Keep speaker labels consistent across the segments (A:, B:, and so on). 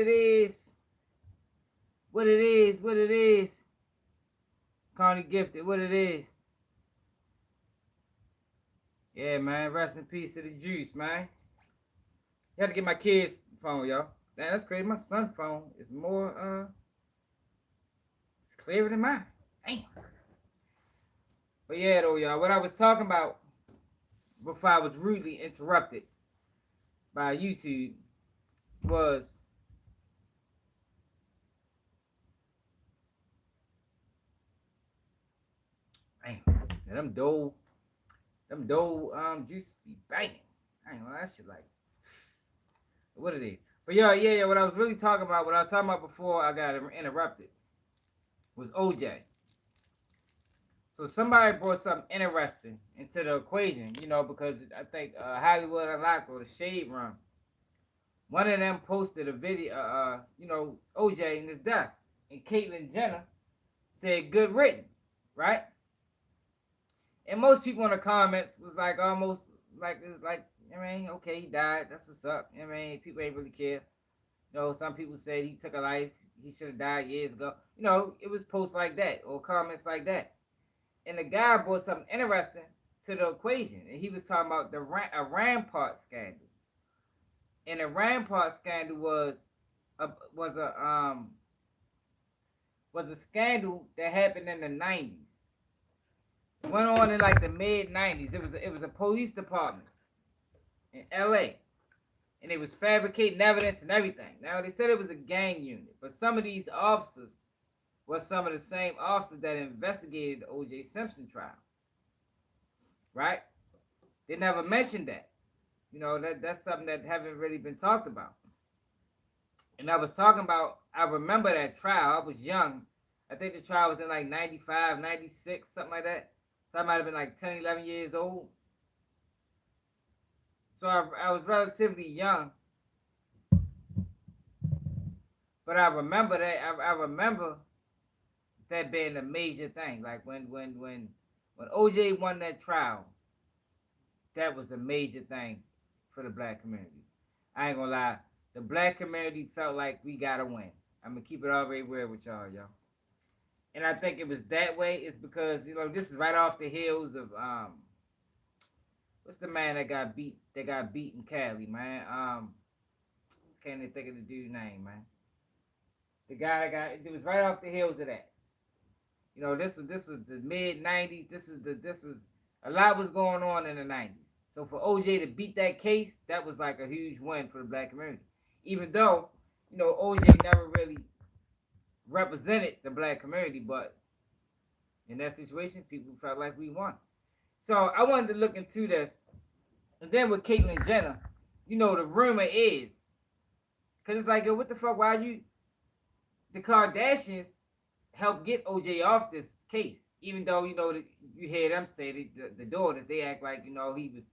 A: is, what it is. Connie Gifted, what it is. Yeah, man, rest in peace to the juice, man. You had to get my kid's phone, y'all. Damn, that's crazy. My son's phone is more, it's clearer than mine. Damn. But yeah, though, y'all, what I was talking about before I was rudely interrupted by YouTube was damn, them dough juices be banging. I ain't know that shit like what it is. But yeah, what I was really talking about, what I was talking about before I got interrupted was OJ. So somebody brought something interesting into the equation, because I think Hollywood Unlocked or the Shade Room, one of them posted a video, OJ and his death, and Caitlyn Jenner said good riddance, right? And most people in the comments was like almost like it's like, okay, he died. That's what's up. People ain't really care. Some people say he took a life. He should have died years ago. It was posts like that or comments like that. And the guy brought something interesting to the equation, and he was talking about a Rampart scandal. And the Rampart scandal was a scandal that happened in the 90s. Went on in like the mid 90s. It was a police department in LA, and they was fabricating evidence and everything. Now they said it was a gang unit, but some of these officers were some of the same officers that investigated the O.J. Simpson trial. Right? They never mentioned that. That's something that haven't really been talked about. And I was talking about, I remember that trial. I was young. I think the trial was in like 95, 96, something like that. So I might have been like 10, 11 years old. So I was relatively young. But I remember that. I remember that being a major thing. Like when OJ won that trial, that was a major thing for the black community. I ain't gonna lie. The black community felt like we gotta win. I'm gonna keep it all very real with y'all. And I think it was that way. It's because this is right off the heels of what's the man that got beat in Cali, man? Can't even think of the dude's name, man. The guy that it was right off the heels of that. This was the mid '90s. This was a lot was going on in the '90s. So for OJ to beat that case, that was like a huge win for the black community. Even though OJ never really represented the black community, but in that situation, people felt like we won. So I wanted to look into this, and then with Caitlyn Jenner, the rumor is, because it's like, yo, what the fuck? Why the Kardashians helped get OJ off this case, even though you hear them say the daughters, they act like he was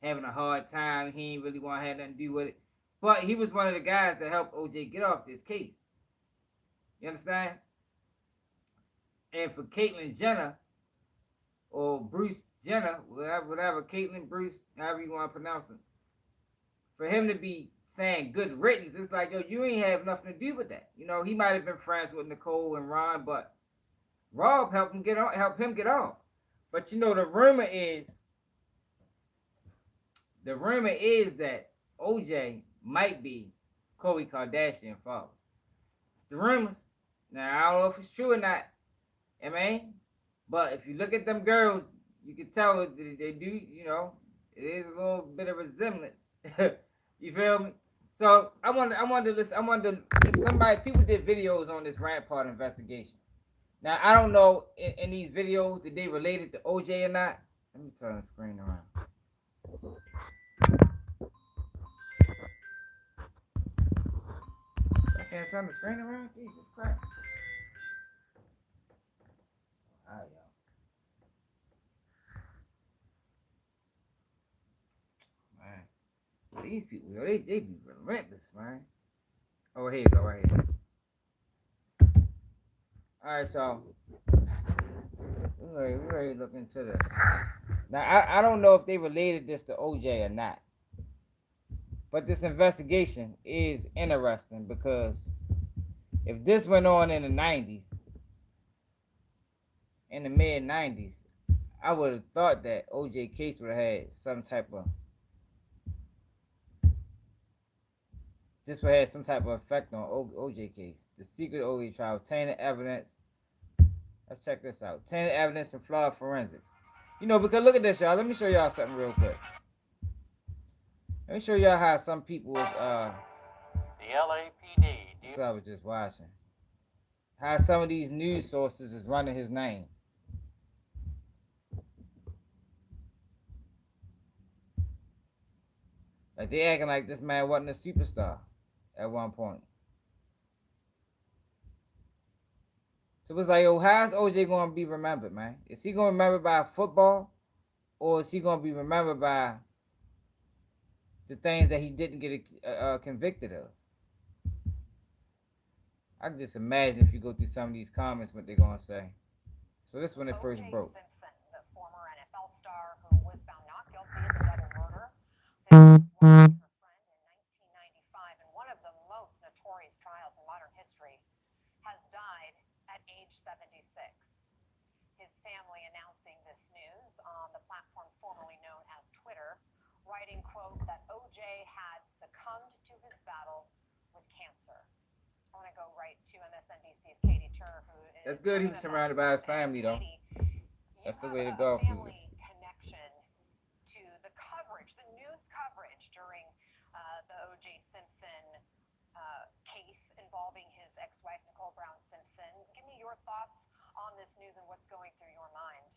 A: having a hard time, he ain't really want to have nothing to do with it, but he was one of the guys that helped OJ get off this case. You understand? And for Caitlyn Jenner or Bruce Jenner, whatever, Caitlyn, Bruce, however you want to pronounce it, for him to be saying good riddance, it's like, yo, you ain't have nothing to do with that. He might have been friends with Nicole and Ron, but Rob helped him get off. But the rumor is that OJ might be Khloe Kardashian father. The rumors. Now I don't know if it's true or not. But if you look at them girls, you can tell they do. It is a little bit of resemblance. You feel me? So I wanted to listen. People did videos on this Rampart investigation. Now I don't know in these videos did they related to OJ or not. Let me turn the screen around. I can't turn the screen around. Jesus Christ! All right, y'all. Man, these people, they be relentless, man. Oh, here you go, right here. All right, so we're ready to look into this. Now, I don't know if they related this to OJ or not. But this investigation is interesting because if this went on in the 90s, in the mid 90s, I would have thought that OJ case would have had some type of this would have had some type of effect on OJ case. The secret OJ trial, tainted evidence. Let's check this out. Tainted evidence and flawed forensics. You know, because look at this, y'all. Let me show y'all something real quick. Let me show y'all how some people is the LAPD. So I was just watching. How some of these news sources is running his name. Like they acting like this man wasn't a superstar at one point. So it's like, yo, how's OJ gonna be remembered, man? Is he gonna be remembered by football, or is he gonna be remembered by the things that he didn't get convicted of? I can just imagine if you go through some of these comments what they're gonna say. So this when it first broke.
B: Simpson, the former NFL star who was found not guilty of the double murder, was her friend in 1995 in one of the most notorious trials in modern history, has died at age 76. His family announcing this news on the platform formerly known as Twitter, writing, quote, that OJ had succumbed to his battle with cancer. I want to go right to MSNBC's Katie Tur, who is.
A: That's good. He was surrounded by his family, though. That's the way to go.
B: Family connection to the coverage, the news coverage during the O.J. Simpson case involving his ex-wife Nicole Brown Simpson. Give me your thoughts on this news and what's going through your mind.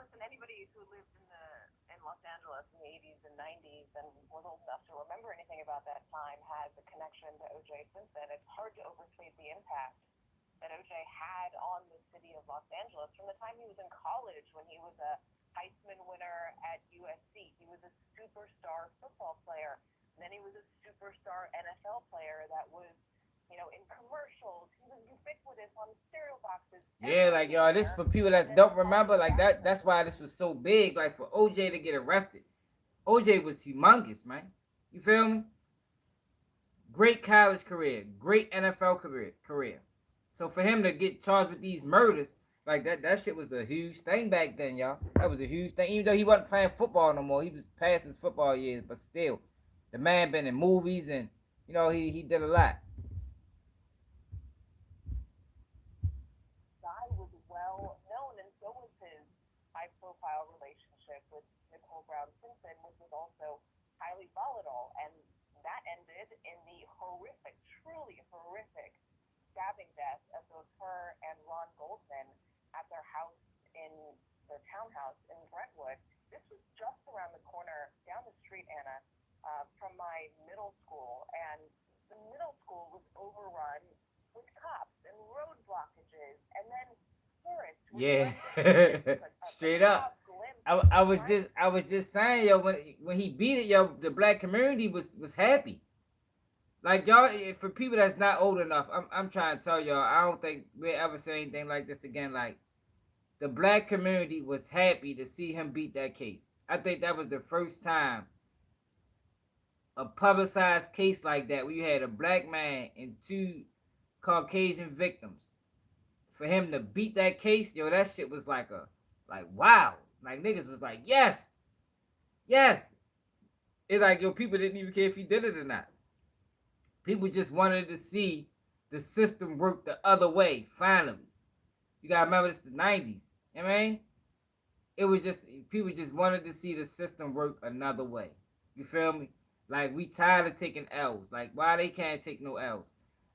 C: Listen, anybody who lived in Los Angeles in the 80s and 90s and was old enough to remember anything about that time has a connection to O.J. Simpson. It's hard to overstate the impact that O.J. had on the city of Los Angeles from the time he was in college when he was a Heisman winner at USC. He was a superstar football player. And then he was a superstar NFL player that was, you know, in commercials. He was ubiquitous on cereal boxes.
A: Yeah, like y'all, this for people that don't remember, like that's why this was so big. Like for OJ to get arrested. OJ was humongous, man. You feel me? Great college career, great NFL career. So for him to get charged with these murders, like that shit was a huge thing back then, y'all. That was a huge thing. Even though he wasn't playing football no more, he was past his football years, but still, the man been in movies and you know he did a lot.
C: Guy was well known, and so was his high-profile relationship with Nicole Brown Simpson, which was also highly volatile, and that ended in the horrific, truly horrific stabbing death of both her and Ron Goldman at their house in their townhouse in Brentwood. This was just around the corner, down the street, Anna, from my middle school, and the middle school was overrun with cops and road blockages, and then tourists.
A: Yeah, straight up. I was just saying, yo, when he beat it, yo, the black community was happy. Like y'all, for people that's not old enough, I'm trying to tell y'all, I don't think we'll ever say anything like this again. Like the black community was happy to see him beat that case. I think that was the first time a publicized case like that where you had a black man and two Caucasian victims. For him to beat that case, yo, that shit was like wow. Like niggas was like, yes, yes. It's like yo, people didn't even care if he did it or not. People just wanted to see the system work the other way, finally. You gotta remember this the 90s. You know what I mean? It was just people just wanted to see the system work another way. You feel me? Like we tired of taking L's. Like why they can't take no L's?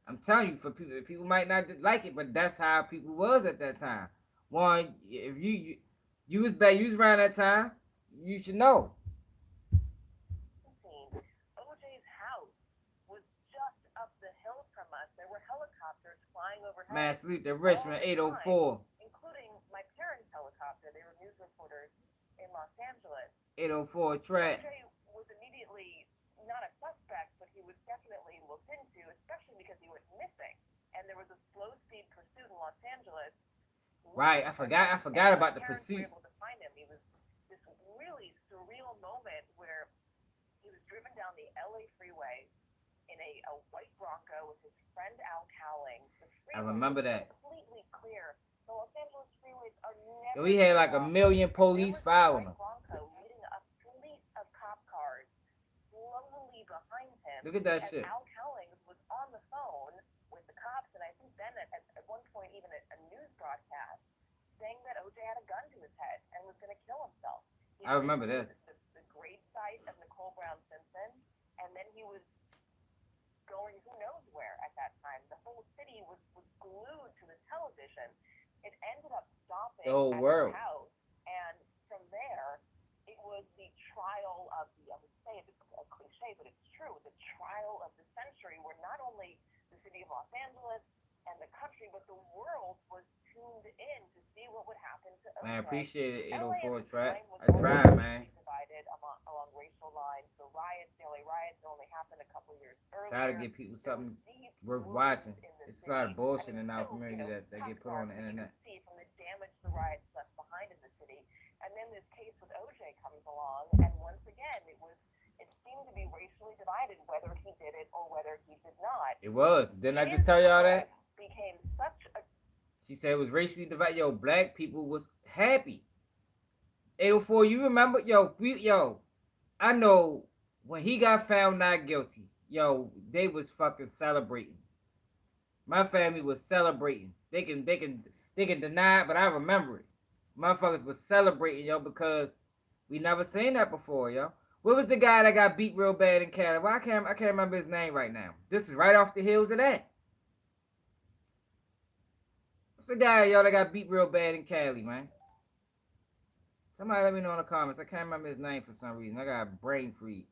A: I'm telling you, for people might not like it, but that's how people was at that time. One, if you was back, you was around that time, you should know.
C: OJ's house was just up the hill from us. There were helicopters flying overhead.
A: Man, sleep the Richmond 804.
C: Including my parents' helicopter. They were news reporters in Los Angeles.
A: 804 track.
C: OJ was immediately not a suspect, but he was definitely looked into, especially because he went missing. And there was a slow speed pursuit in Los Angeles.
A: Right, I forgot about the pursuit.
C: Were able to find him. He was this really surreal moment where he was driven down the LA freeway in a white Bronco with his friend Al Cowling. The
A: I
C: freeway was
A: remember that.
C: completely clear. The Los Angeles freeways are
A: Yo,
C: never
A: he had like a
C: blocked.
A: million
C: And there
A: police
C: was this
A: following
C: white
A: him.
C: Bronco leading a fleet of cop cars slowly behind him
A: Look at that
C: as
A: shit.
C: Al Cowlings was on the phone with the cops, and I think then at one point even a news broadcast saying that OJ had a gun to his head and was going to kill himself. He
A: I
C: had been
A: remember
C: to
A: this.
C: the grave site of Nicole Brown Simpson, and then he was going who knows where at that time. The whole city was glued to the television. It ended up stopping
A: The whole
C: at
A: world.
C: his house, and from there, it was the trial of the, I would say it's a cliche, but it's true, the trial of the century, where not only the city of Los Angeles and the country, but the world was tuned in to see what would happen to OJ.
A: Man, I appreciate it,
C: LA at
A: 804
C: the
A: track.
C: time was
A: I tried,
C: already
A: man.
C: divided along racial lines. The riots, the LA riots, only happened a couple years earlier.
A: Try to give people
C: There was
A: something
C: deep
A: worth
C: wounds
A: watching.
C: in the
A: It's a lot of
C: city. I
A: bullshit
C: mean,
A: in our
C: still,
A: community that
C: tough
A: get put on
C: scars
A: the
C: that you
A: internet.
C: can see from the damage the riots left behind in the city. And then this case with OJ comes along, and once again, it seemed to be racially divided whether he did it or whether he did not.
A: It was. Didn't I
C: His
A: just tell y'all that?
C: arrest became such a
A: She said it was racially divided. Yo, black people was happy. 804, you remember? Yo, I know when he got found not guilty, yo, they was fucking celebrating. My family was celebrating. They can deny it, but I remember it. Motherfuckers was celebrating, yo, because we never seen that before, yo. What was the guy that got beat real bad in Cali? Well, I can't remember his name right now. This is right off the heels of that. What's the guy, yo, that got beat real bad in Cali, man? Somebody let me know in the comments. I can't remember his name for some reason. I got a brain freeze.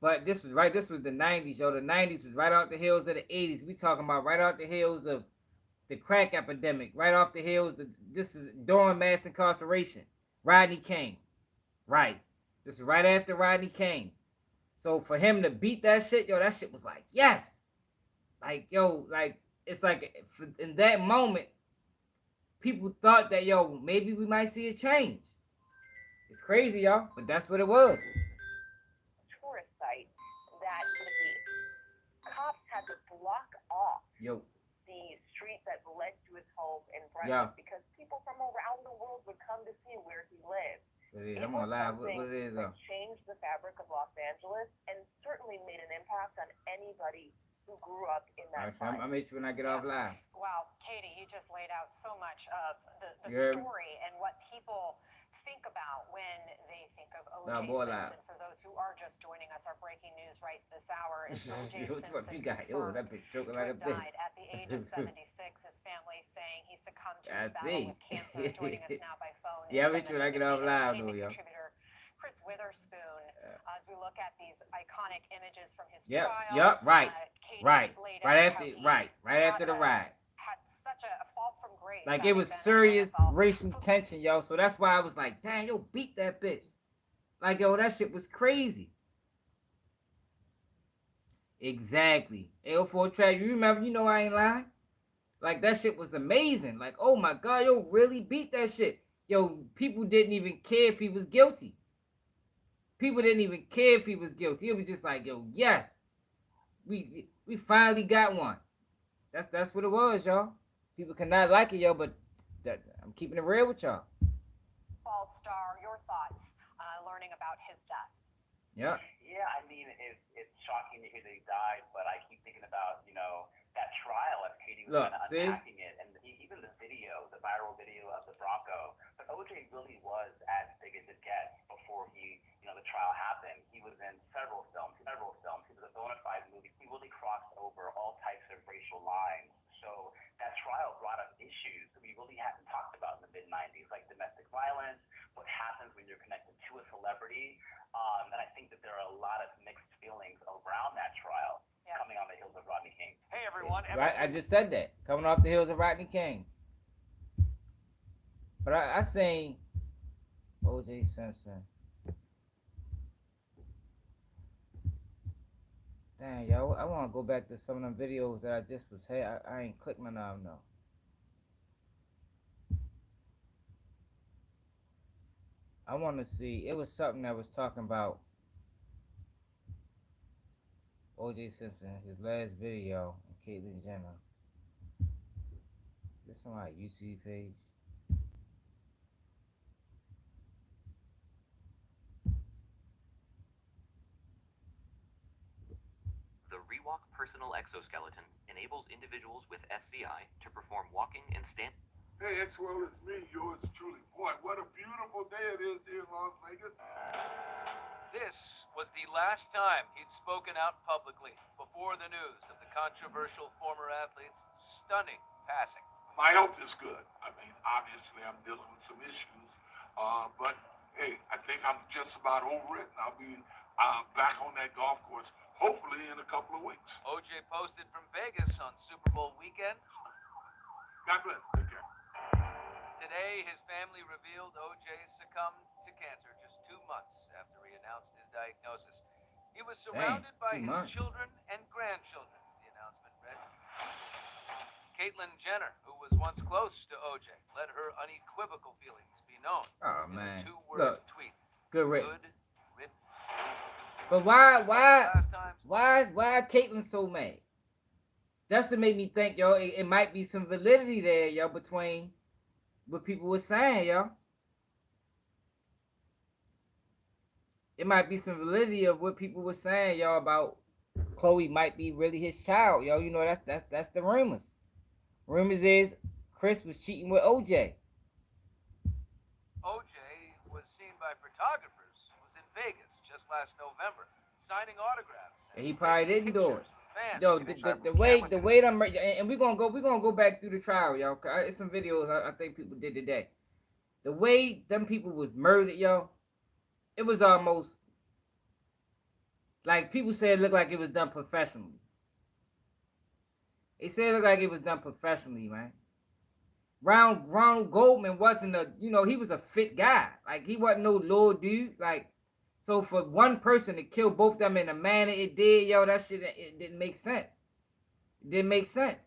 A: But this was right. This was the '90s, yo. The '90s was right off the heels of the '80s. We talking about right off the heels of the crack epidemic. Right off the heels. This is during mass incarceration. Rodney King. Right. This is right after Rodney King. So for him to beat that shit, yo, that shit was like yes. Like yo, like it's like in that moment, people thought that yo maybe we might see a change. It's crazy, y'all, but that's what it was.
C: tourist site that the cops had to block off
A: Yo,
C: the street that led to his home in Brentwood
A: yeah,
C: because people from around the world would come to see where he lived.
A: it is.
C: It
A: I'm
C: was
A: gonna lie. What
C: something
A: it is
C: that
A: though?
C: changed the fabric of Los Angeles and certainly made an impact on anybody who grew up in
A: All
C: that
A: right,
C: time.
A: I'll meet you when I get off live.
B: Wow, Katie, you just laid out so much of the
A: You heard me?
B: story and what people think about when they think of
A: Nah,
B: O.J.
A: boy,
B: Simpson.
A: live.
B: For those who are just joining us, our breaking news right this hour is O.J.
A: What the fuck
B: Simpson
A: you got? Yo,
B: confirmed
A: that bitch choking
B: to
A: like a
B: have
A: bitch.
B: died at the age of 76. His family saying he succumbed to
A: I
B: his battle
A: see.
B: with cancer. Joining us now by phone
A: Yeah, I'll
B: is
A: meet you when I get
B: MSNBC
A: off live, though,
B: entertainment
A: yo.
B: contributor Chris Witherspoon. As we look at these iconic images from his
A: Yep,
B: trial,
A: yep, right,
B: Katie
A: right,
B: laid
A: right
B: out
A: after,
B: how he
A: right after the rise.
B: had such a fall from grace.
A: Like it
B: having
A: was
B: been an
A: serious
B: NFL
A: racial tension, yo. So that's why I was like, dang, yo, beat that bitch. Like, yo, that shit was crazy. Exactly. 804 track. You remember? You know I ain't lying. Like that shit was amazing. Like, oh my god, yo, really beat that shit. Yo, people didn't even care if he was guilty. People didn't even care if he was guilty. It was just like, yo, yes, we finally got one. That's what it was, y'all. People cannot like it, yo, but I'm keeping it real with y'all.
B: Ball star, your thoughts learning about his death?
A: Yeah.
D: Yeah, I mean, it's shocking to hear that he died, but I keep thinking about, that trial as Katie was
A: Look,
D: kind of
A: see?
D: unpacking it, and even the video, the viral video of the Bronco. But OJ really was as big as it gets before the trial happened. He was in several films. He was a bona fide movie. He really crossed over all types of racial lines. So that trial brought up issues that we really hadn't talked about in the mid-'90s, like domestic violence, what happens when you're connected to a celebrity. And I think that there are a lot of mixed feelings around that trial coming on the heels of Rodney King.
E: Hey everyone,
A: Right, I just said that. Coming off the heels of Rodney King. But I seen O.J. Simpson. Dang, yo, I want to go back to some of them videos that I just was hey, I ain't clicked my name though. I want to see. It was something that was talking about O.J. Simpson, his last video, and Caitlyn Jenner. This on my YouTube page.
E: The Rewalk personal exoskeleton enables individuals with SCI to perform walking and stand.
F: Hey, X-Well, it's me, yours truly. Boy, what a beautiful day it is here in Las Vegas.
G: This was the last time he'd spoken out publicly before the news of the controversial former athlete's stunning passing.
F: My health is good. I mean, obviously, I'm dealing with some issues. But, hey, I think I'm just about over it. And I'll be back on that golf course, hopefully in a couple of weeks.
G: OJ posted from Vegas on Super Bowl weekend.
F: God bless. Take care.
G: Today, his family revealed OJ succumbed to cancer just 2 months after he announced his diagnosis. He was surrounded by
A: 2
G: his
A: months.
G: children and grandchildren, the announcement read. Caitlyn Jenner, who was once close to OJ, let her unequivocal feelings be known
A: Oh
G: in
A: man,
G: a two-word
A: look,
G: tweet.
A: good riddance.
G: Good riddance.
A: But why
G: Last time's
A: Caitlyn so mad? That's what made me think, yo, it might be some validity there, yo, between what people were saying, yo. It might be some validity of what people were saying, yo, about Chloe might be really his child, yo. You know, that's the rumors. Rumors is Chris was cheating with OJ.
G: OJ was seen by photographers, was in Vegas just last November, signing autographs.
A: And he probably
G: taking
A: didn't do
G: pictures
A: it.
G: with fans.
A: Yo, the way them, and we're gonna go back through the trial, yo. 'Cause it's some videos I think people did today. The way them people was murdered, yo, it was almost like people said it looked like it was done professionally. They said it looked like it was done professionally, man. Ronald Goldman wasn't he was a fit guy. Like, he wasn't no little dude. Like, so for one person to kill both of them in the manner it did, yo, that shit, it didn't make sense. It didn't make sense.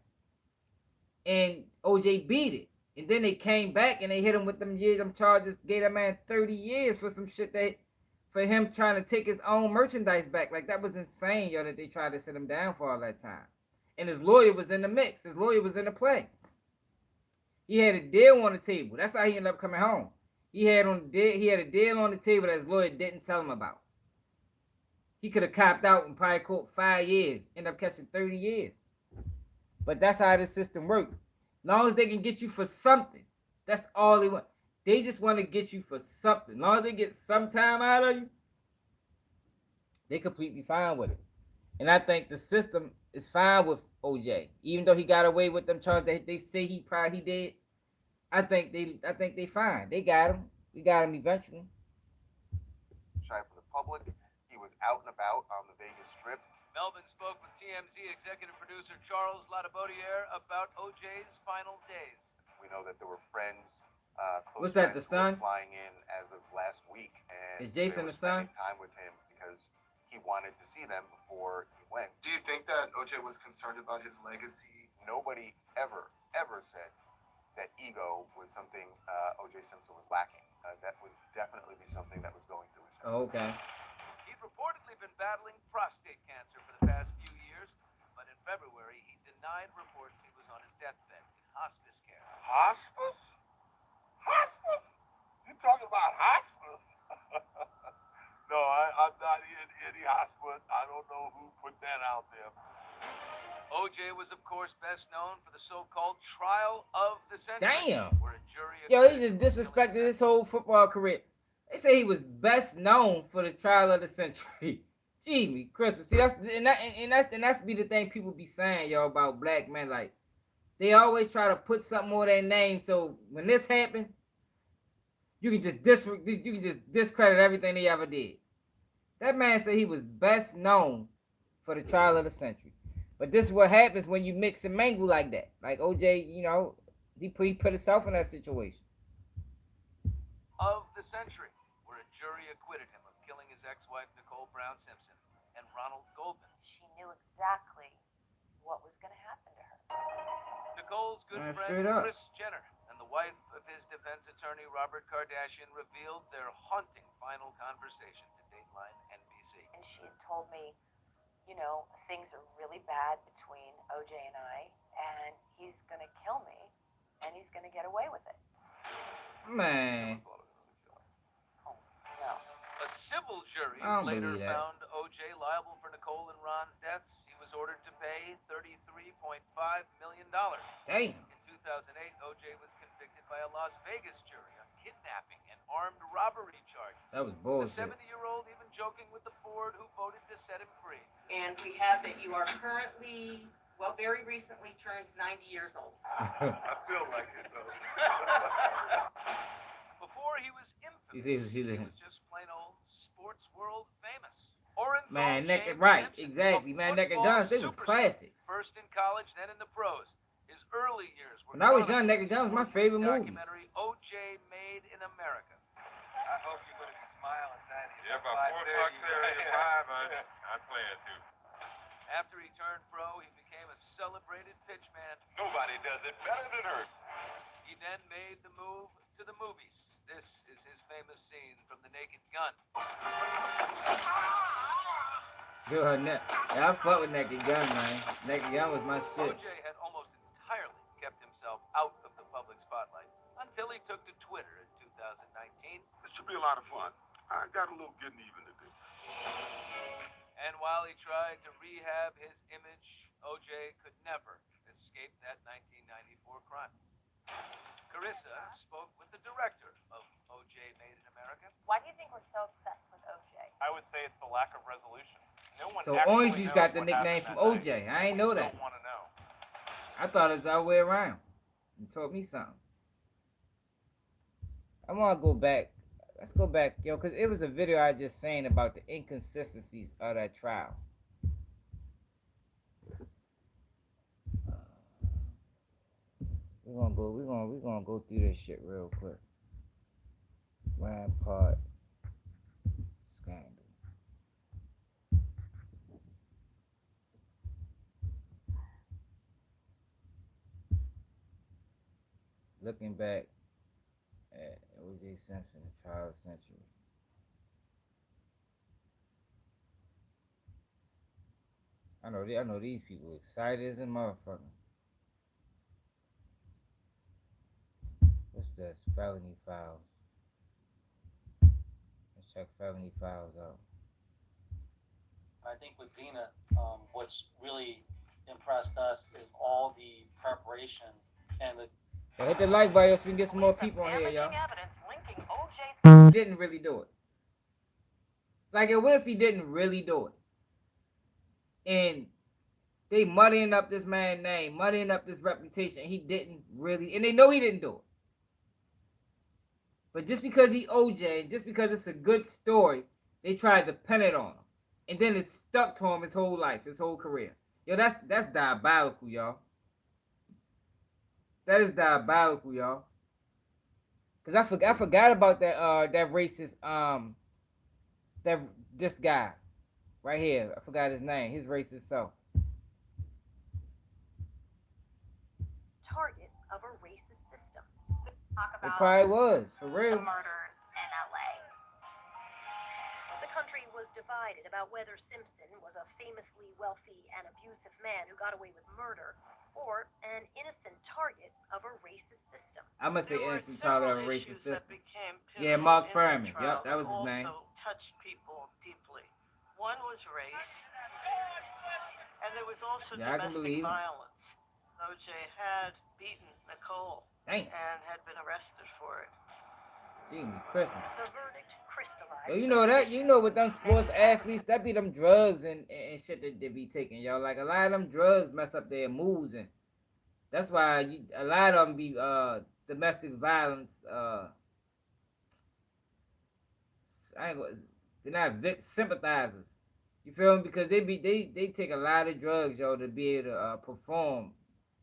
A: And OJ beat it. And then they came back and they hit him with them charges, gave that man 30 years for some shit for him trying to take his own merchandise back. Like, that was insane, yo, that they tried to sit him down for all that time. And his lawyer was in the mix. His lawyer was in the play. He had a deal on the table. That's how he ended up coming home. He had a deal on the table that his lawyer didn't tell him about. He could have copped out and probably caught 5 years, end up catching 30 years. But that's how the system works. As long as they can get you for something, that's all they want. They just want to get you for something. As long as they get some time out of you, they completely fine with it. And I think the system is fine with OJ, even though he got away with them charges that they say he did. I think they fine. They got him. We got him eventually.
H: Shy for the public. He was out and about on the Vegas Strip.
G: Melvin spoke with TMZ executive producer Charles Latibaudiere about OJ's final days.
H: We know that there were friends,
A: What's that, the son?
H: flying in as of last week, and
A: Is Jason
H: they were
A: the son?
H: spending time with him because he wanted to see them before he went.
I: Do you think that OJ was concerned about his legacy?
H: Nobody ever said that ego was something OJ Simpson was lacking. That would definitely be something that was going through his head.
A: Oh, okay.
G: He'd reportedly been battling prostate cancer for the past few years, but in February he denied reports he was on his deathbed in hospice care.
F: Hospice? Hospice? You talking about hospice? No, I'm not in any hospice. I don't know who put that out there.
G: OJ was, of course, best known for the so-called trial of the century.
A: Damn.
G: Where a jury
A: Yo, he just disrespected his whole football career. They say he was best known for the trial of the century. Gee, me Christmas. See, that's be the thing people be saying, yo, about black men. Like, they always try to put something on their name, so when this happened, you can just discredit everything they ever did. That man said he was best known for the trial of the century. But this is what happens when you mix and mingle like that. Like OJ, you know, he put himself in that situation.
G: Of the century, where a jury acquitted him of killing his ex-wife Nicole Brown Simpson and Ronald Goldman.
B: She knew exactly what was going to happen to her.
G: Nicole's good
A: Man,
G: friend
A: straight up.
G: Kris Jenner and the wife of his defense attorney Robert Kardashian revealed their haunting final conversation to Dateline NBC.
B: And she had told me you know, things are really bad between OJ and I, and he's going to kill me, and he's going to get away with it.
A: Man,
B: Oh, no.
G: A civil jury
A: I don't
G: later
A: believe that.
G: found OJ liable for Nicole and Ron's deaths. He was ordered to pay $33.5 million.
A: Damn.
G: In 2008, OJ was convicted by a Las Vegas jury on kidnapping and armed robbery charges.
A: That was
G: The
A: bullshit.
G: 70-year-old even joking with the board who voted to set him free.
J: And we have that you are currently, well, very recently turned 90 years old.
F: I feel like it though.
G: Before he was infamous,
A: He
G: was just plain old sports world famous. Or in
A: Man,
G: James
A: Naked, right,
G: Simpson,
A: exactly.
G: a
A: Man, Naked
G: football
A: Guns, they was
G: superstar.
A: classics.
G: First in college, then in the pros. His early years were
A: When I was young,
G: chronicled
A: Naked
G: in
A: Guns was my
G: the
A: favorite movies.
G: documentary OJ Made in America.
K: I hope you're going to be smiling, Sandy.
L: Yeah, about 4 o'clock Saturday at 5, I'm playing too.
G: After he turned pro, he became a celebrated pitchman.
H: Nobody does it better than her.
G: He then made the move to the movies. This is his famous scene from The Naked Gun.
A: Good, yeah, I fuck with Naked Gun, man. Naked Gun was my shit.
G: OJ had almost entirely kept himself out of the public spotlight until he took to Twitter in 2019.
F: This should be a lot of fun. I got a little getting even to do.
G: And while he tried to rehab his image, OJ could never escape that 1994 crime. Carissa spoke with the director of OJ Made in America.
B: Why do you think we're so obsessed with OJ?
K: I would say it's the lack of resolution. No one
A: So
K: actually
A: Orange Juice
K: knows
A: got the
K: what
A: nickname
K: happened
A: from
K: that night.
A: OJ. I ain't know
K: We
A: that.
K: still want to know.
A: I thought it was the other way around. You taught me something. I want to go back. Let's go back, yo, because it was a video I just saying about the inconsistencies of that trial. We're gonna go through this shit real quick. Rampart scandal. Looking back at O.J. Simpson, the trial of the century. I know these people excited as a motherfucker. What's this? Felony files. Let's check felony files out.
M: I think with Xena, what's really impressed us is all the preparation and the.
A: So hit the like button so we can get some more people on here, y'all.
B: Evidence linking OJ.
A: He didn't really do it. Like, what if he didn't really do it? And they muddying up this man's name, muddying up this reputation. He didn't really, and they know he didn't do it. But just because he OJ, just because it's a good story, they tried to pin it on him. And then it stuck to him his whole life, his whole career. Yo, that's diabolical, y'all. That is diabolical, y'all. Cause I forgot about that racist this guy right here. I forgot his name. His racist self.
B: Target of a racist system. Talk
A: It
B: about
A: probably was, for
B: the
A: real.
B: murders in LA.
N: The country was divided about whether Simpson was a famously wealthy and abusive man who got away with murder or an innocent target of a racist system.
A: I'm gonna say
J: There were
A: innocent target of a
J: several
A: racist
J: issues that
A: system.
J: became
A: Yeah,
J: pivotal
A: Mark
J: in the
A: Furman.
J: trial
A: Yep, that was
J: that
A: his name.
J: also touched people deeply. One was race, and there was also
A: Yeah, I can
J: domestic
A: believe it.
J: violence. OJ had beaten Nicole
A: Damn.
J: and had been arrested for it.
A: Jimmy Christmas.
N: The verdict crystallized.
A: Yo, you know that? You know with them sports athletes, that be them drugs and shit that they be taking, yo. Like a lot of them drugs mess up their moods, and that's why a lot of them be domestic violence. They're not sympathizers. You feel me? Because they take a lot of drugs, yo, to be able to perform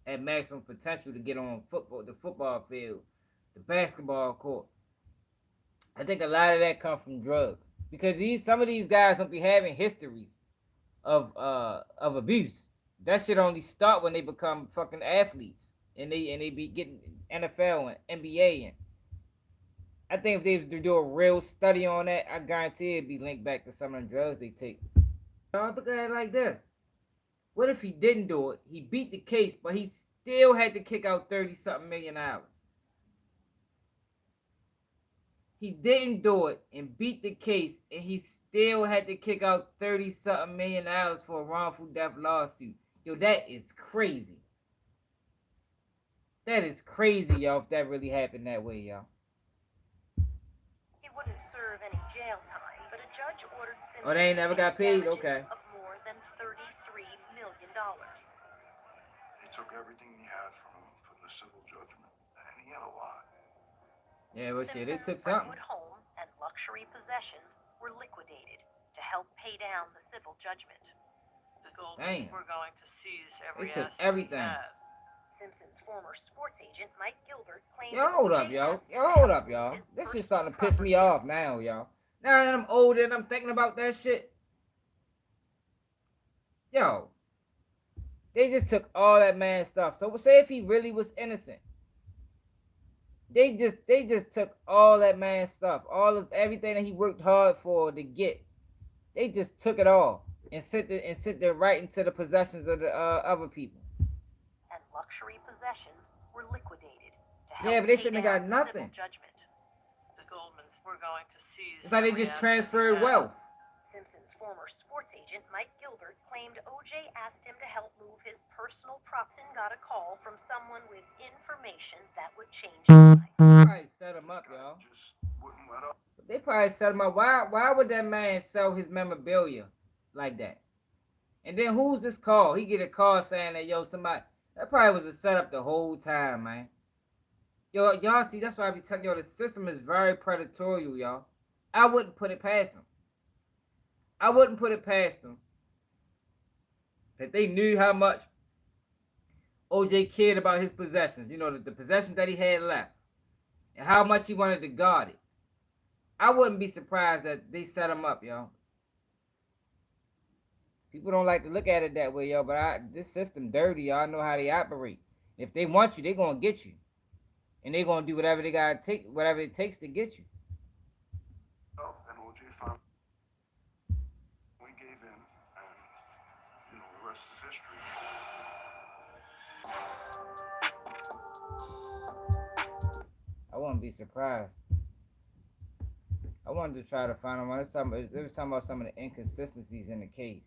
A: at maximum potential to get on the football field, the basketball court. I think a lot of that comes from drugs because some of these guys don't be having histories of abuse. That shit only start when they become fucking athletes and they be getting NFL and NBA, and I think if they do a real study on that, I guarantee it'd be linked back to some of the drugs they take. Y'all look at it like this. What if he didn't do it? He beat the case, but he still had to kick out 30-something million dollars. He didn't do it and beat the case, and he still had to kick out 30-something million dollars for a wrongful death lawsuit. Yo, that is crazy. That is crazy, y'all, if that really happened that way, y'all.
N: He wouldn't serve any jail time, but a judge ordered Simpson
A: Oh, they ain't never got paid?
N: damages
A: Okay.
N: of more than $33 million.
I: They took everything he had from the civil judgment, and he had a lot.
A: Yeah, but shit, they
N: Simpson's
A: took something.
N: Brentwood home and luxury possessions were liquidated to help pay down the civil judgment.
J: The Goldmans
A: Damn.
J: were going to seize every
A: They took
J: asset
A: everything.
J: he had.
N: Simpson's former sports agent, Mike Gilbert, claimed
A: Yo, hold up,
N: O.J.
A: yo.
N: asked him
A: Yo,
N: to
A: hold
N: help
A: up,
N: move
A: y'all.
N: his
A: This
N: personal
A: is starting to piss me
N: properties.
A: off now, y'all. Now that I'm older and I'm thinking about that shit. Yo. They just took all that man's stuff. So say if he really was innocent. They just took all that man's stuff. All of everything that he worked hard for to get. They just took it all and sent it right into the possessions of the other people.
N: And luxury possessions were liquidated to help
A: Yeah, but they
N: pay
A: shouldn't
N: down
A: have got
N: the
A: nothing.
N: civil judgment.
J: The Goldmans were going to seize
A: It's like they
J: every
A: just
J: asset
A: transferred
J: he had.
A: wealth.
N: Simpson's former sports agent, Mike Gilbert, claimed O.J. asked him to help move his personal property. Got a call from someone with information that would change his life.
A: Probably set him up, y'all.
I: Just wouldn't let up.
A: They probably set him up. Why would that man sell his memorabilia like that? And then who's this call? He get a call saying that, yo, somebody, that probably was a setup the whole time, man. Yo, y'all see, that's why I be telling y'all, the system is very predatory, y'all. I wouldn't put it past them. I wouldn't put it past them that they knew how much OJ cared about his possessions, you know, the possessions that he had left, and how much he wanted to guard it. I wouldn't be surprised that they set him up, y'all. People don't like to look at it that way, y'all, but this system dirty, y'all. I know how they operate. If they want you, they're gonna get you. And they're gonna do whatever they gotta take, whatever it takes to get you.
I: Oh, and OJ finally gave in, and the rest is history.
A: I wouldn't be surprised. I wanted to try to find them. It was talking about some of the inconsistencies in the case.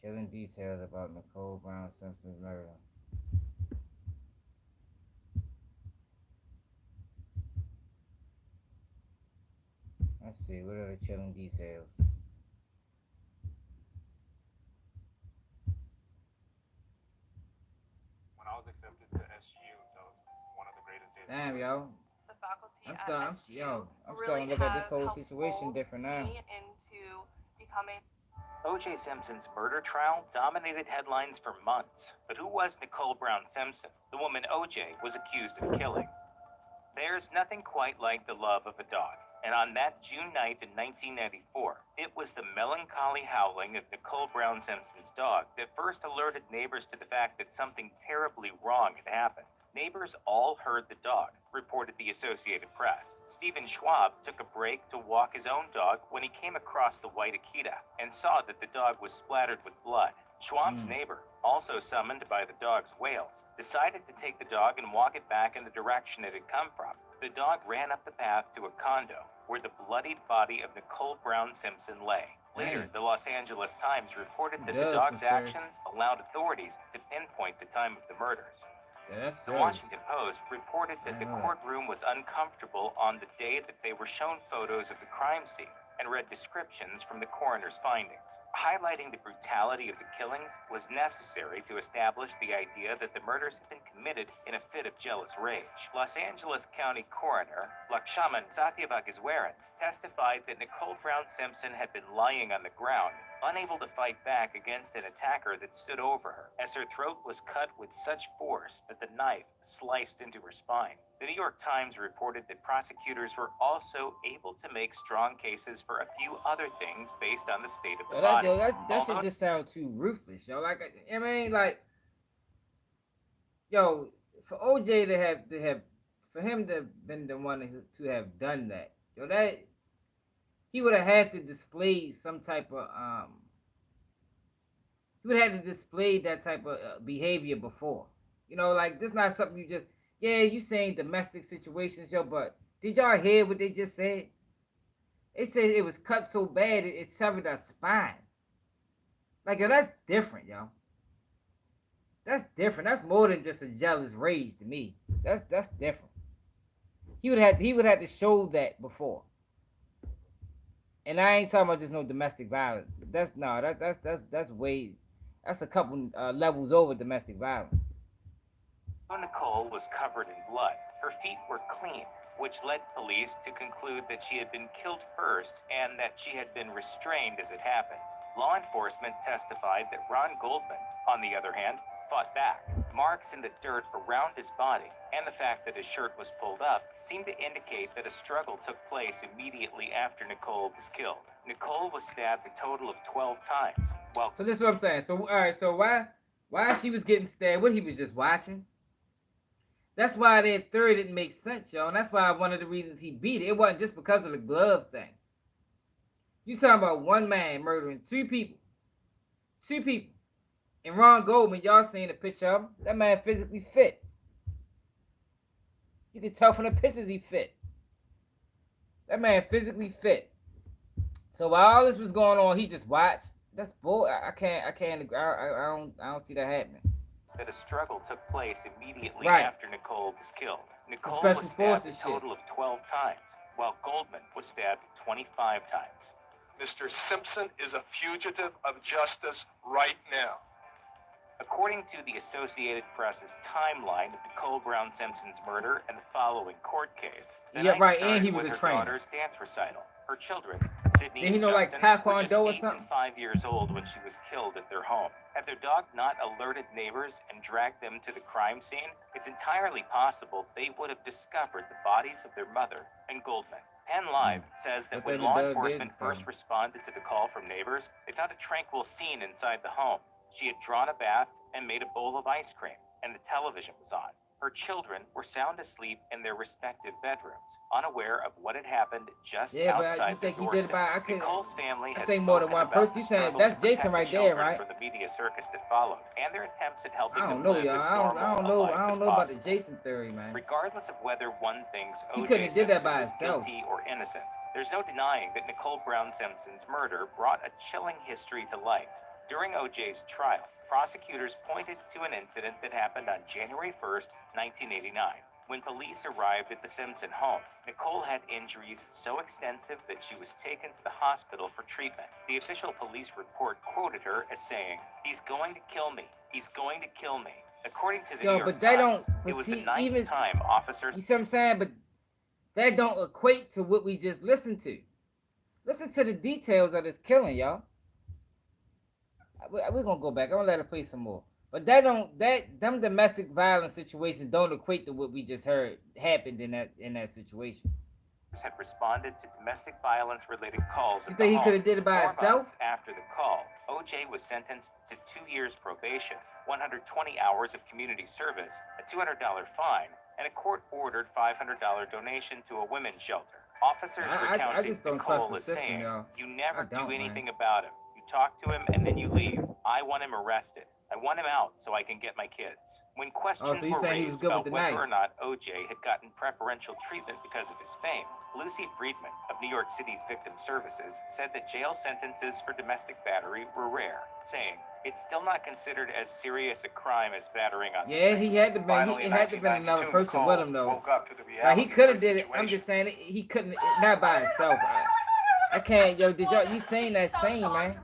A: Chilling details about Nicole Brown Simpson's murder. Let's see, what are the chilling details?
K: When I was accepted to SU, that was one of the greatest days.
A: Damn, yo.
O: The faculty
A: I'm
O: at
A: starting,
O: SU
A: I'm
O: really
A: starting to look at this
O: have
A: whole
O: helped
A: situation
O: mold
A: different now.
O: me into becoming.
E: O.J. Simpson's murder trial dominated headlines for months. But who was Nicole Brown Simpson, the woman O.J. was accused of killing? There's nothing quite like the love of a dog. And on that June night in 1994, it was the melancholy howling of Nicole Brown Simpson's dog that first alerted neighbors to the fact that something terribly wrong had happened. Neighbors all heard the dog, reported the Associated Press. Stephen Schwab took a break to walk his own dog when he came across the white Akita and saw that the dog was splattered with blood. Schwab's neighbor, also summoned by the dog's wails, decided to take the dog and walk it back in the direction it had come from. The dog ran up the path to a condo where the bloodied body of Nicole Brown Simpson lay. Later, the Los Angeles Times reported that the dog's actions allowed authorities to pinpoint the time of the murders. The Washington Post reported that the courtroom was uncomfortable on the day that they were shown photos of the crime scene and read descriptions from the coroner's findings. Highlighting the brutality of the killings was necessary to establish the idea that the murders had been committed in a fit of jealous rage. Los Angeles County Coroner Lakshman Satyavagiswaran testified that Nicole Brown Simpson had been lying on the ground, unable to fight back against an attacker that stood over her, as her throat was cut with such force that the knife sliced into her spine. The New York Times reported that prosecutors were also able to make strong cases for a few other things based on the state of the bodies.
A: That shit just sound too ruthless, yo. Like, I mean, like, yo, for OJ to have for him to have been the one to have done that, yo, that he would have had to display some type of he would have had to display that type of behavior before. You know, like this not something you just yeah, you saying domestic situations, yo, but did y'all hear what they just said? They said it was cut so bad it severed her spine. Like yo, that's different, yo. That's different. That's more than just a jealous rage to me. That's different. He would have to show that before. And I ain't talking about just no domestic violence. That's no, that's way, that's a couple levels over domestic violence.
E: Nicole was covered in blood. Her feet were clean, which led police to conclude that she had been killed first and that she had been restrained as it happened. Law enforcement testified that Ron Goldman, on the other hand, fought back. Marks in the dirt around his body and the fact that his shirt was pulled up seemed to indicate that a struggle took place immediately after Nicole was killed. Nicole was stabbed a total of 12 times.
A: So this is what I'm saying. So all right, so why she was getting stabbed? What, he was just watching? That's why that third didn't make sense, y'all. And that's why one of the reasons he beat it. It wasn't just because of the glove thing. You talking about one man murdering two people. Two people. And Ron Goldman, y'all seen the picture of him. That man physically fit. You can tell from the pictures he fit. That man physically fit. So while all this was going on, he just watched. That's bull. I don't see that happening.
E: That a struggle took place immediately after Nicole was killed. Nicole was stabbed a total of 12 times, while Goldman was stabbed 25 times.
I: Mr. Simpson is a fugitive of justice right now.
E: According to the Associated Press's timeline of Nicole Brown Simpson's murder and the following court case, the night started with her daughter's dance recital. Her children, Sydney and Justin, were just 8 and 5 years old when she was killed at their home. Had their dog not alerted neighbors and dragged them to the crime scene, it's entirely possible they would have discovered the bodies of their mother and Goldman. Penn Live says that when law enforcement first responded to the call from neighbors, they found a tranquil scene inside the home. She had drawn a bath and made a bowl of ice cream, and the television was on. Her children were sound asleep in their respective bedrooms, unaware of what had happened just outside their doorstep. Nicole's family has spoken about the struggle to protect the children from the media circus that followed, and their attempts at helping them live as normal a life as possible.
A: About the Jason theory, man.
E: Regardless of whether one thinks O.J. Simpson was guilty or innocent, there's no denying that Nicole Brown Simpson's murder brought a chilling history to light. During O.J.'s trial, prosecutors pointed to an incident that happened on January 1st, 1989. When police arrived at the Simpson home, Nicole had injuries so extensive that she was taken to the hospital for treatment. The official police report quoted her as saying, "He's going to kill me. He's going to kill me." According to the New York Times, it was the ninth time officers...
A: You see what I'm saying? But that don't equate to what we just listened to. Listen to the details of this killing, y'all. We're gonna go back. I'm gonna let her play some more. But them domestic violence situations don't equate to what we just heard happened in that situation.
E: Had responded to domestic violence related calls.
A: You think he could have did it by himself?
E: 4 months after the call, O.J. was sentenced to 2 years probation, 120 hours of community service, a $200 fine, and a court-ordered $500 donation to a women's shelter. Officers recounted Nicole as saying, "You never do anything about him. You talk to him and then you leave. I want him arrested. I want him out so I can get my kids." When questions were raised about whether or not O.J. had gotten preferential treatment because of his fame, Lucy Friedman of New York City's Victim Services said that jail sentences for domestic battery were rare, saying, "It's still not considered as serious a crime as battering on the street."
A: He had to been another person with him though. Like, he could have did it. I'm just saying he couldn't, not by himself. I can't, yo. Did y'all, you seen that scene, man?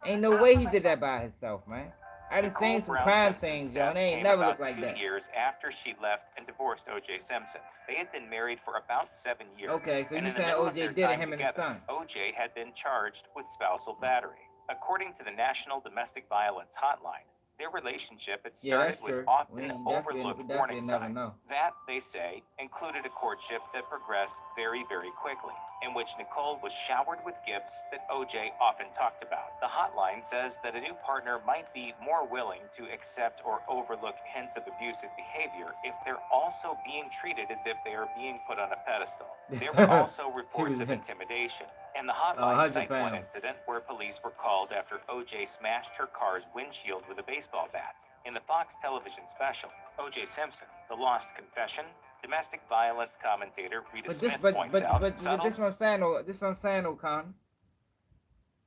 A: Ain't no way he did that by himself, man. I done seen some crime scenes, yo, and they ain't never looked like that.
E: 2 years after she left and divorced O.J. Simpson. They had been married for about 7 years.
A: Okay, so you saying O.J. did it, him and his son.
E: O.J. had been charged with spousal battery. According to the National Domestic Violence Hotline, Their relationship had
A: Yeah,
E: started
A: that's
E: with
A: true.
E: often
A: We
E: overlooked
A: definitely
E: warning
A: never
E: signs.
A: know.
E: That, they say, included a courtship that progressed very, very quickly, in which Nicole was showered with gifts that OJ often talked about. The hotline says that a new partner might be more willing to accept or overlook hints of abusive behavior if they're also being treated as if they are being put on a pedestal. There were also reports of intimidation, and the hotline
A: 100
E: cites one
A: pounds.
E: incident where police were called after OJ smashed her car's windshield with a baseball bat. In the Fox television special, O.J. Simpson, The Lost Confession, domestic violence commentator Rita Smith points out,
A: but
E: subtle.
A: this what I'm saying. This what I'm saying, O'Connor.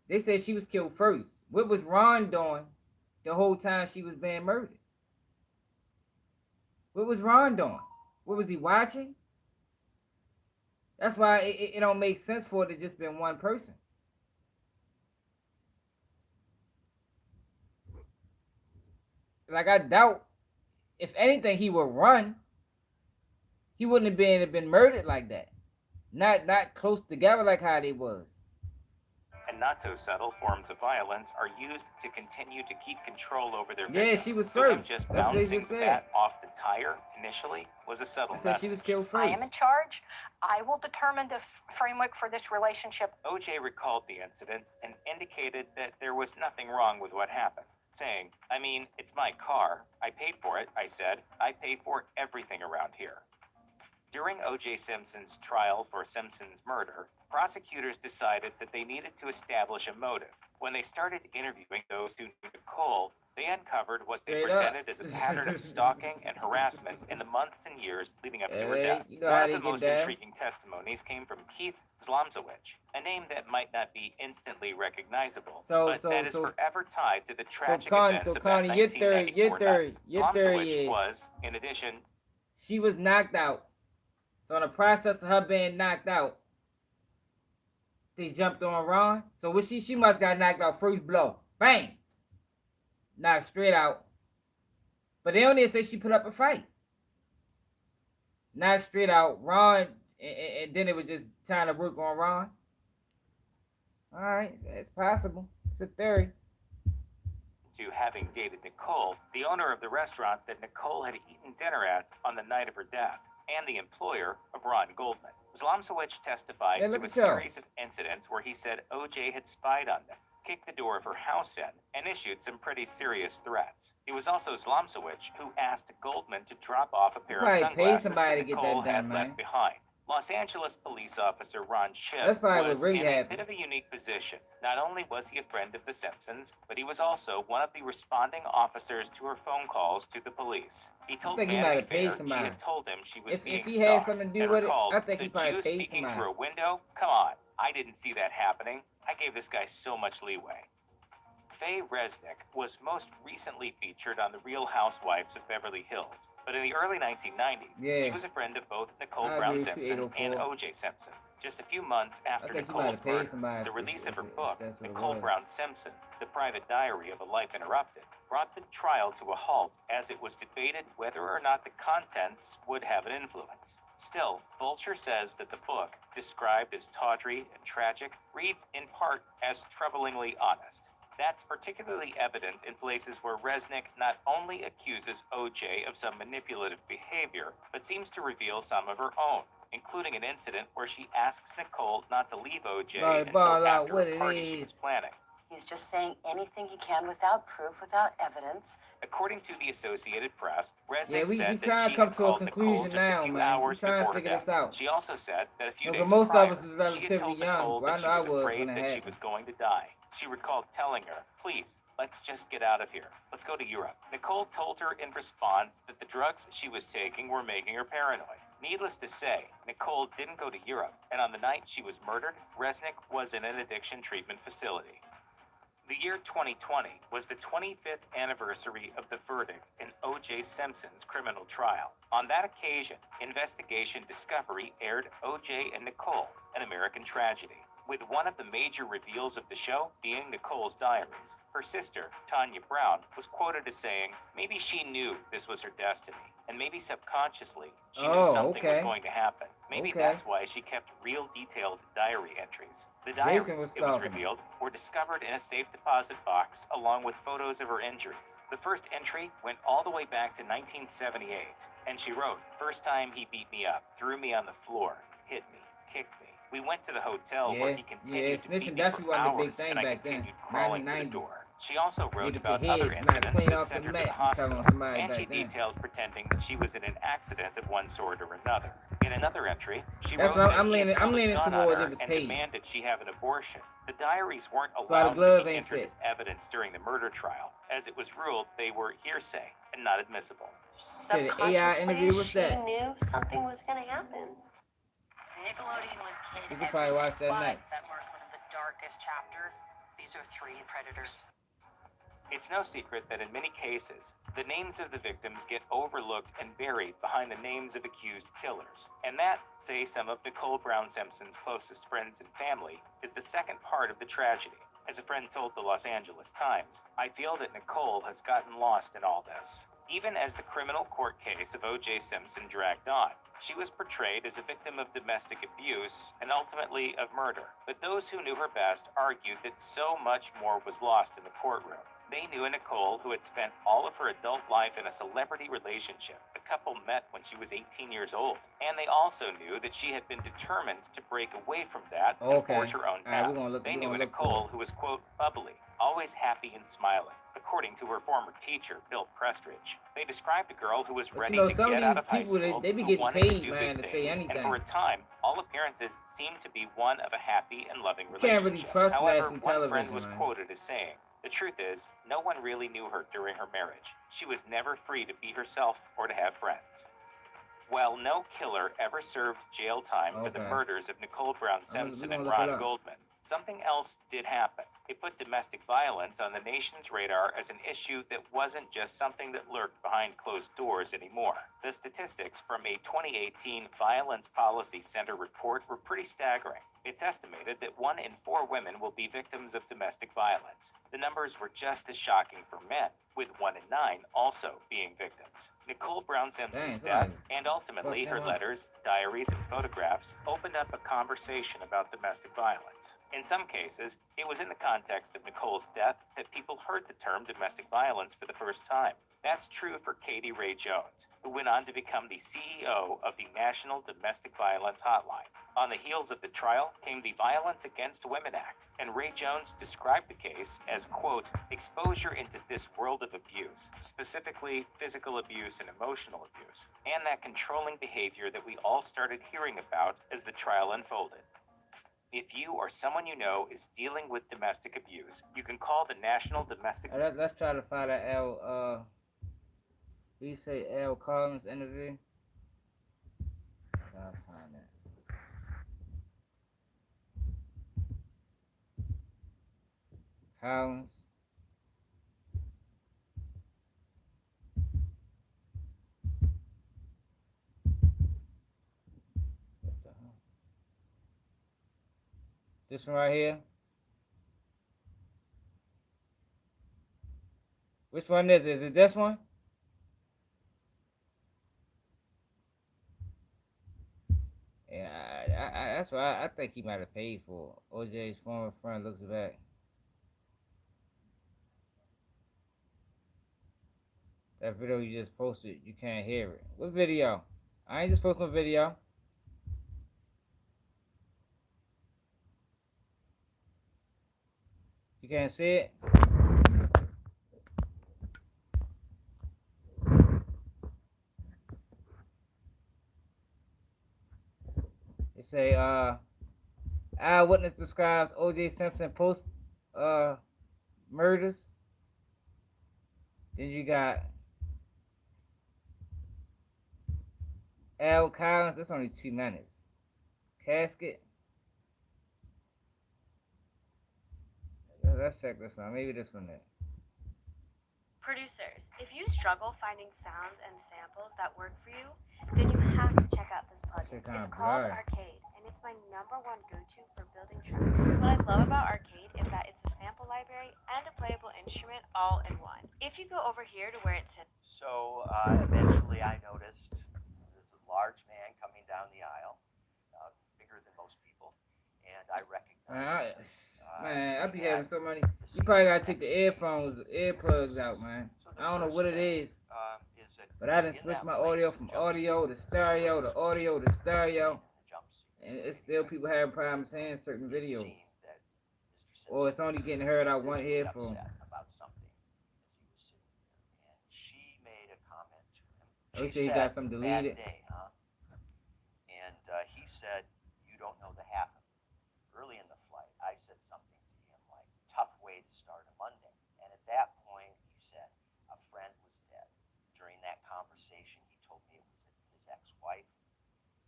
A: They said she was killed first. What was Ron doing the whole time she was being murdered? What was Ron doing? What was he watching? That's why it don't make sense for it to just been one person. Like, I doubt, if anything, he would run. He wouldn't have been murdered like that. Not close together like how they was.
E: And not so subtle forms of violence are used to continue to keep control over their
A: Yeah,
E: victim.
A: she was
E: So him
A: first.
E: just
A: That's what they
E: bouncing
A: just
E: the
A: said.
E: bat off the tire initially was a subtle
A: They said
E: message.
A: she was killed
B: I
A: first.
B: am in charge. I will determine the framework for this relationship.
E: OJ recalled the incident and indicated that there was nothing wrong with what happened, saying, "I mean, it's my car. I paid for it," I said. "I pay for everything around here." During O.J. Simpson's trial for Simpson's murder, prosecutors decided that they needed to establish a motive. When they started interviewing those who knew Nicole, they uncovered what they
A: Straight up.
E: presented as a pattern of stalking and harassment in the months and years leading up to her
A: Hey,
E: death.
A: you know
E: One
A: how
E: of
A: they
E: the
A: get
E: most
A: down.
E: intriguing testimonies came from Keith Zlomzowicz, a name that might not be instantly recognizable, but that is forever tied to the tragic events of that
A: Connie, your theory
E: Zlomzowicz
A: is
E: was, in addition,
A: she was knocked out. So in the process of her being knocked out, they jumped on Ron. So what she must got knocked out first blow. Bang! Knocked straight out. But they only say she put up a fight. Knocked straight out. Ron, and then it was just time to work on Ron. Alright, it's possible. It's a theory.
E: To having dated Nicole, the owner of the restaurant that Nicole had eaten dinner at on the night of her death, and the employer of Ron Goldman. Zlomzowicz testified to a series of incidents where he said OJ had spied on them, kicked the door of her house in, and issued some pretty serious threats. It was also Zlomzowicz who asked Goldman to drop off a pair of sunglasses that Nicole had left behind. Los Angeles police officer Ron Schiff was in a bit of a unique position. Not only was he a friend of the Simpsons, but he was also one of the responding officers to her phone calls to the police. He told Vanity Fair she had told him she was being stalked, and recalled, "The Jew speaking through a window? Come on, I didn't see that happening. I gave this guy so much leeway." Faye Resnick was most recently featured on The Real Housewives of Beverly Hills, but in the early 1990s, she was a friend of both Nicole Brown Simpson and O.J. Simpson. Just a few months after Nicole's murder, the release of her book, Nicole Brown Simpson, The Private Diary of a Life Interrupted, brought the trial to a halt as it was debated whether or not the contents would have an influence. Still, Vulture says that the book, described as tawdry and tragic, reads in part as troublingly honest. That's particularly evident in places where Resnick not only accuses OJ of some manipulative behavior, but seems to reveal some of her own, including an incident where she asks Nicole not to leave OJ until after a party she was planning.
P: He's just saying anything he can without proof, without evidence.
E: According to the Associated Press, Resnick
A: Yeah, we
E: said
A: trying
E: that
A: to
E: she
A: come
E: had
A: to a
E: called Nicole
A: conclusion
E: just a
A: now,
E: few
A: man. We
E: hours
A: trying to
E: before her
A: figure
E: death.
A: this out.
E: She also said that a few
A: No,
E: days
A: most
E: prior,
A: of us was
E: she had
A: relatively
E: told
A: young,
E: Nicole
A: but
E: that
A: I
E: she
A: know I
E: was
A: was
E: afraid
A: when it
E: that she
A: happened.
E: was going to die. She recalled telling her, "Please, let's just get out of here. Let's go to Europe." Nicole told her in response that the drugs she was taking were making her paranoid. Needless to say, Nicole didn't go to Europe, and on the night she was murdered, Resnick was in an addiction treatment facility. The year 2020 was the 25th anniversary of the verdict in O.J. Simpson's criminal trial. On that occasion, Investigation Discovery aired O.J. and Nicole, an American Tragedy, with one of the major reveals of the show being Nicole's diaries. Her sister, Tanya Brown, was quoted as saying, "Maybe she knew this was her destiny, and maybe subconsciously she knew something was going to happen. Maybe
A: Okay.
E: that's why she kept real detailed diary entries. The
A: Jason
E: diaries,
A: was
E: it was
A: stalking her.
E: revealed, were discovered in a safe deposit box along with photos of her injuries. The first entry went all the way back to 1978, and she wrote, "First time he beat me up, threw me on the floor, hit me, kicked me. We went to the hotel where he continued to beat
A: snitching
E: me
A: definitely
E: for
A: wasn't a big
E: hours,
A: thing
E: and I
A: back then.
E: continued
A: Not
E: crawling
A: in the
E: for the
A: 90s.
E: door." She also wrote
A: Nigga,
E: about
A: your
E: other
A: head might
E: incidents
A: clean
E: that
A: off the
E: sent her to
A: mat.
E: the
A: You telling
E: hospital,
A: on somebody
E: and she
A: back then.
E: detailed pretending that she was in an accident of one sort or another. In another entry, she
A: That's
E: wrote
A: what
E: that
A: I'm
E: he had
A: leaning. I'm
E: pulled a
A: leaning
E: gun on
A: towards it
E: her
A: was
E: and
A: paid.
E: demanded she have an abortion. The diaries weren't
A: That's why the
E: allowed to
A: glove
E: be
A: ain't
E: entered
A: fit.
E: as evidence during the murder trial, as it was ruled they were hearsay and not admissible.
A: Said the AI interview was
N: She
A: that.
N: knew something was going to happen.
P: Nickelodeon was kid
A: We could probably watch that
P: but
A: next.
P: that marked one of the darkest chapters. These are 3 predators.
E: It's no secret that in many cases, the names of the victims get overlooked and buried behind the names of accused killers. And that, say some of Nicole Brown Simpson's closest friends and family, is the second part of the tragedy. As a friend told the Los Angeles Times, "I feel that Nicole has gotten lost in all this." Even as the criminal court case of O.J. Simpson dragged on, she was portrayed as a victim of domestic abuse and ultimately of murder. But those who knew her best argued that so much more was lost in the courtroom. They knew a Nicole who had spent all of her adult life in a celebrity relationship. The couple met when she was 18 years old. And they also knew that she had been determined to break away from that and forge her own path. They knew a Nicole who was, quote, bubbly, always happy and smiling. According to her former teacher, Bill Prestridge, they described a girl who was ready to get out of high school,
A: they be
E: who
A: getting
E: wanted to
A: paid,
E: do
A: man,
E: big
A: to say
E: things,
A: anything.
E: and for a time, all appearances seemed to be one of a happy and loving
A: You can't really
E: relationship.
A: trust
E: However,
A: national
E: one friend
A: television,
E: was
A: man.
E: quoted as saying, "The truth is, no one really knew her during her marriage. She was never free to be herself or to have friends." While no killer ever served jail time for the murders of Nicole Brown Simpson and Ron Goldman, something else did happen. It put domestic violence on the nation's radar as an issue that wasn't just something that lurked behind closed doors anymore. The statistics from a 2018 Violence Policy Center report were pretty staggering. It's estimated that 1 in 4 women will be victims of domestic violence. The numbers were just as shocking for men, with 1 in 9 also being victims. Nicole Brown Simpson's death, and ultimately her letters, diaries, and photographs, opened up a conversation about domestic violence. In some cases, it was in the context of Nicole's death that people heard the term domestic violence for the first time. That's true for Katie Ray Jones, who went on to become the CEO of the National Domestic Violence Hotline. On the heels of the trial came the Violence Against Women Act, and Ray Jones described the case as, quote, exposure into this world of abuse, specifically physical abuse and emotional abuse, and that controlling behavior that we all started hearing about as the trial unfolded. If you or someone you know is dealing with domestic abuse, you can call the National Domestic...
A: Let's try to find that did you say L. Collins interview? I'll find that. Collins. What the hell? This one right here? Which one is it? Is it this one? Yeah, that's why I think he might have paid for it. OJ's former friend looks back. That video you just posted, you can't hear it. What video? I ain't just posting a video. You can't see it? It say, eyewitness describes O.J. Simpson post murders. Then you got L. Collins. That's only 2 minutes. Casket. Let's check this one. Maybe this one there.
Q: Producers, if you struggle finding sounds and samples that work for you, then you have to check out this plugin. It's called Arcade, and it's my #1 go-to for building tracks. What I love about Arcade is that it's a sample library and a playable instrument all in one. If you go over here to where it says...
R: So eventually I noticed this large man coming down the aisle,
A: Man, I be having so many. You probably gotta take the earplugs out, man. I don't know what it is, but I done switched my audio from audio to stereo to audio to stereo, and it's still people having problems hearing certain videos. Or it's only getting heard out one headphone. Oh, he said he got some deleted.
R: And he said, "You don't know the half of it." Early in the flight, I said something to him like, "Tough way to start a Monday." And at that point, he said, a friend was dead. During that conversation, he told me it was his ex-wife.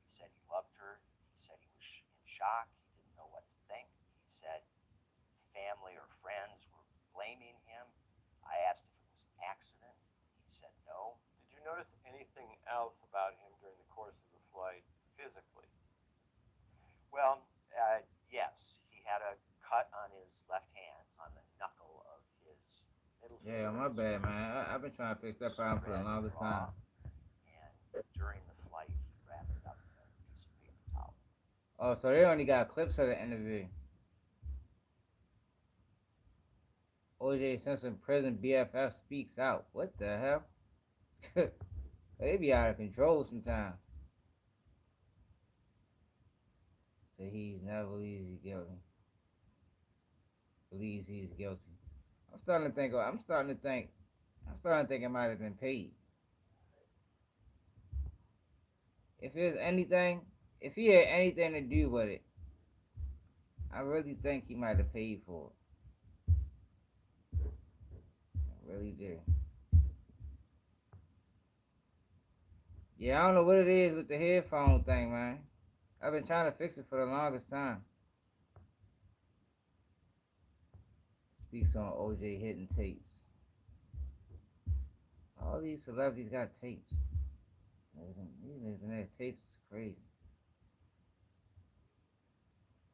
R: He said he loved her. He said he was in shock. He didn't know what to think. He said family or friends were blaming him. I asked if it was an accident. He said no.
K: Did you notice anything else about him during the course of the flight physically?
R: Well, yes. He had a cut on his left hand, on the knuckle of his middle finger.
A: Yeah, my bad, man. I've been trying to fix that problem for the longest time.
R: And during the flight, he wrapped it up in a piece of paper towel.
A: Oh, so they only got clips of the interview. O.J. Simpson prison BFF speaks out. What the hell? They be out of control sometimes. So he's never believes he's guilty. Believes he's guilty. I'm starting to think it might have been paid. If he had anything to do with it, I really think he might have paid for it. I really do. Yeah, I don't know what it is with the headphone thing, man. I've been trying to fix it for the longest time. Speaks on OJ hitting tapes. All these celebrities got tapes. These niggas in their tapes is crazy.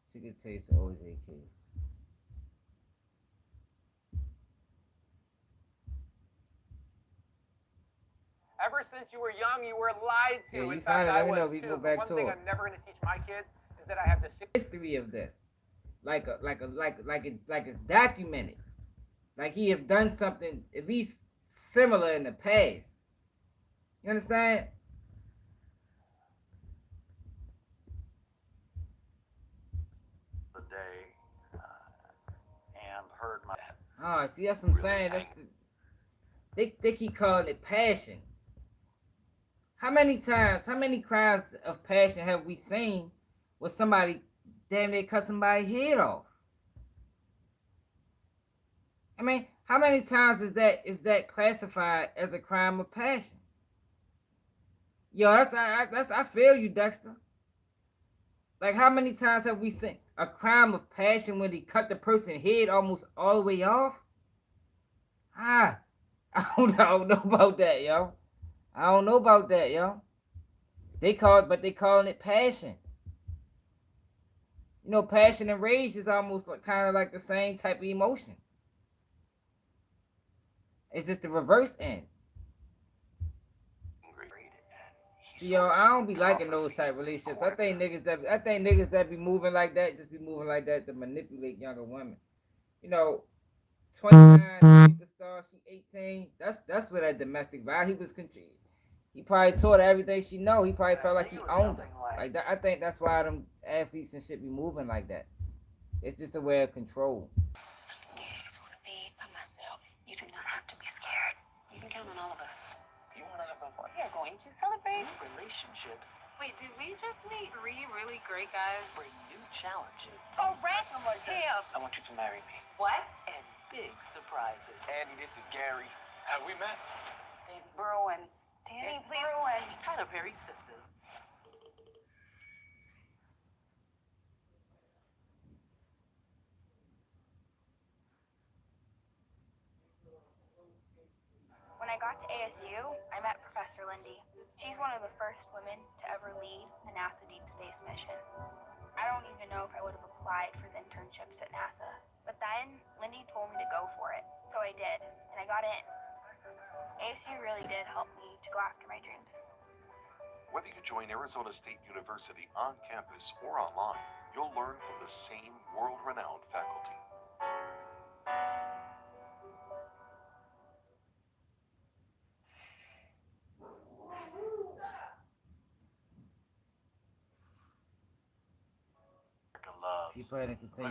A: Secret tapes of OJ case.
S: Ever since you were young, you were lied to.
A: Yeah, you
S: in
A: find
S: fact,
A: it.
S: I
A: Let me know
S: was
A: if you
S: too.
A: go
S: But
A: back
S: one
A: to
S: thing
A: it.
S: I'm never going to teach my kids is that I have the
A: History of this, like it's documented. Like he have done something at least similar in the past. You understand?
R: The day and heard my.
A: Oh, see, that's what I'm saying. They keep calling it passion. How many crimes of passion have we seen where somebody damn near cut somebody's head off? I mean, how many times is that classified as a crime of passion? Yo, I feel you, Dexter. Like, how many times have we seen a crime of passion when he cut the person's head almost all the way off? I don't know about that, yo. I don't know about that, yo. They calling it passion. You know, passion and rage is almost kind of like the same type of emotion. It's just the reverse end. See, yo, I don't be liking those type of relationships. I think niggas that be moving like that just be moving like that to manipulate younger women. You know, 29 superstar, she 18. That's where that domestic violence. He was contributing. He probably taught her everything she know. He probably felt like he owned her. Like that. I think that's why them athletes and shit be moving like that. It's just a way of control.
P: I'm scared. I just want to be by myself. You do not have to be scared. You can count on all of us.
R: You want to have some fun?
P: We are going to celebrate.
R: Relationships
O: Wait, did we just meet three really great guys?
R: bring new challenges.
J: Arrest him.
R: I want you to marry me.
P: What?
R: And big surprises.
K: Andy, this is Gary. Have we met?
P: It's brewing.
J: Danny, please.
R: Tyler Perry's sisters.
Q: When I got to ASU, I met Professor Lindy. She's one of the first women to ever lead a NASA deep space mission. I don't even know if I would have applied for the internships at NASA, but then Lindy told me to go for it, so I did, and I got in. ASU really did help me to go after my dreams.
I: Whether you join Arizona State University on campus or online,
T: you'll learn from the same world-renowned faculty.
A: She playing to continue.